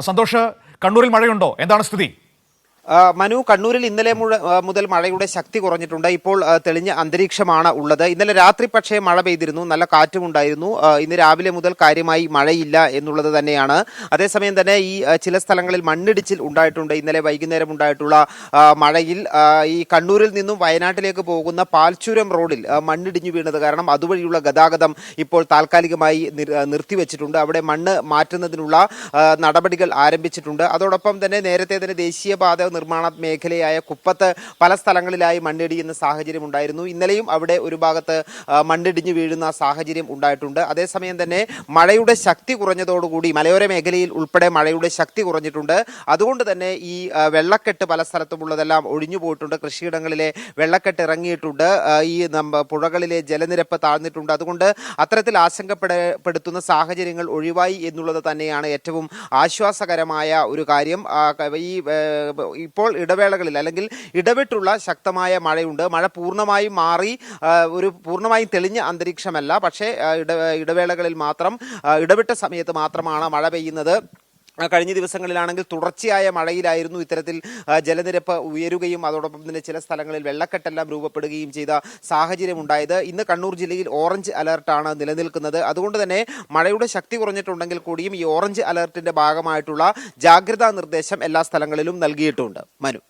സന്തോഷ്, കണ്ണൂരിൽ മഴയുണ്ടോ? എന്താണ് സ്ഥിതി? മനു, കണ്ണൂരിൽ ഇന്നലെ മുതൽ മഴയുടെ ശക്തി കുറഞ്ഞിട്ടുണ്ട്. ഇപ്പോൾ തെളിഞ്ഞ അന്തരീക്ഷമാണ് ഉള്ളത്. ഇന്നലെ രാത്രി പക്ഷേ മഴ പെയ്തിരുന്നു, നല്ല കാറ്റും ഉണ്ടായിരുന്നു. ഇന്ന് രാവിലെ മുതൽ കാര്യമായി മഴയില്ല എന്നുള്ളത് തന്നെയാണ്. അതേസമയം തന്നെ ഈ ചില സ്ഥലങ്ങളിൽ മണ്ണിടിച്ചിൽ ഉണ്ടായിട്ടുണ്ട്. ഇന്നലെ വൈകുന്നേരം ഉണ്ടായിട്ടുള്ള മഴയിൽ ഈ കണ്ണൂരിൽ നിന്നും വയനാട്ടിലേക്ക് പോകുന്ന പാൽച്ചുരം റോഡിൽ മണ്ണിടിഞ്ഞു വീണത് കാരണം അതുവഴിയുള്ള ഗതാഗതം ഇപ്പോൾ താൽക്കാലികമായി നിർത്തിവെച്ചിട്ടുണ്ട്. അവിടെ മണ്ണ് മാറ്റുന്നതിനുള്ള നടപടികൾ ആരംഭിച്ചിട്ടുണ്ട്. അതോടൊപ്പം തന്നെ നേരത്തെ തന്നെ ദേശീയപാത നിർമ്മാണ മേഖലയായ കുപ്പത്ത് പല സ്ഥലങ്ങളിലായി മണ്ണിടിയുന്ന സാഹചര്യം ഉണ്ടായിരുന്നു. ഇന്നലെയും അവിടെ ഒരു ഭാഗത്ത് മണ്ണിടിഞ്ഞു വീഴുന്ന സാഹചര്യം ഉണ്ടായിട്ടുണ്ട്. അതേസമയം തന്നെ മഴയുടെ ശക്തി കുറഞ്ഞതോടുകൂടി മലയോര മേഖലയിൽ ഉൾപ്പെടെ മഴയുടെ ശക്തി കുറഞ്ഞിട്ടുണ്ട്. അതുകൊണ്ട് തന്നെ ഈ വെള്ളക്കെട്ട് പല സ്ഥലത്തുമുള്ളതെല്ലാം ഒഴിഞ്ഞു പോയിട്ടുണ്ട്. കൃഷിയിടങ്ങളിലെ വെള്ളക്കെട്ട് ഇറങ്ങിയിട്ടുണ്ട്. ഈ പുഴകളിലെ ജലനിരപ്പ് താഴ്ന്നിട്ടുണ്ട്. അതുകൊണ്ട് അത്തരത്തിൽ ആശങ്കപ്പെടുത്തുന്ന സാഹചര്യങ്ങൾ ഒഴിവായി എന്നുള്ളത് തന്നെയാണ് ഏറ്റവും ആശ്വാസകരമായ ഒരു കാര്യം. ഈ ഇപ്പോൾ ഇടവേളകളിൽ അല്ലെങ്കിൽ ഇടവിട്ടുള്ള ശക്തമായ മഴയുണ്ട്. മഴ പൂർണ്ണമായും മാറി ഒരു പൂർണ്ണമായും തെളിഞ്ഞ അന്തരീക്ഷമല്ല, പക്ഷേ ഇടവേളകളിൽ മാത്രം ഇടവിട്ട സമയത്ത് മാത്രമാണ് മഴ പെയ്യുന്നത്. കഴിഞ്ഞ ദിവസങ്ങളിലാണെങ്കിൽ തുടർച്ചയായ മഴയിലായിരുന്നു ഇത്തരത്തിൽ ജലനിരപ്പ് ഉയരുകയും അതോടൊപ്പം തന്നെ ചില സ്ഥലങ്ങളിൽ വെള്ളക്കെട്ടെല്ലാം രൂപപ്പെടുകയും ചെയ്ത സാഹചര്യം ഉണ്ടായത്. ഇന്ന് കണ്ണൂർ ജില്ലയിൽ ഓറഞ്ച് അലർട്ടാണ് നിലനിൽക്കുന്നത്. അതുകൊണ്ട് തന്നെ മഴയുടെ ശക്തി കുറഞ്ഞിട്ടുണ്ടെങ്കിൽ കൂടിയും ഈ ഓറഞ്ച് അലർട്ടിന്റെ ഭാഗമായിട്ടുള്ള ജാഗ്രതാ നിർദ്ദേശം എല്ലാ സ്ഥലങ്ങളിലും നൽകിയിട്ടുണ്ട്. മനു.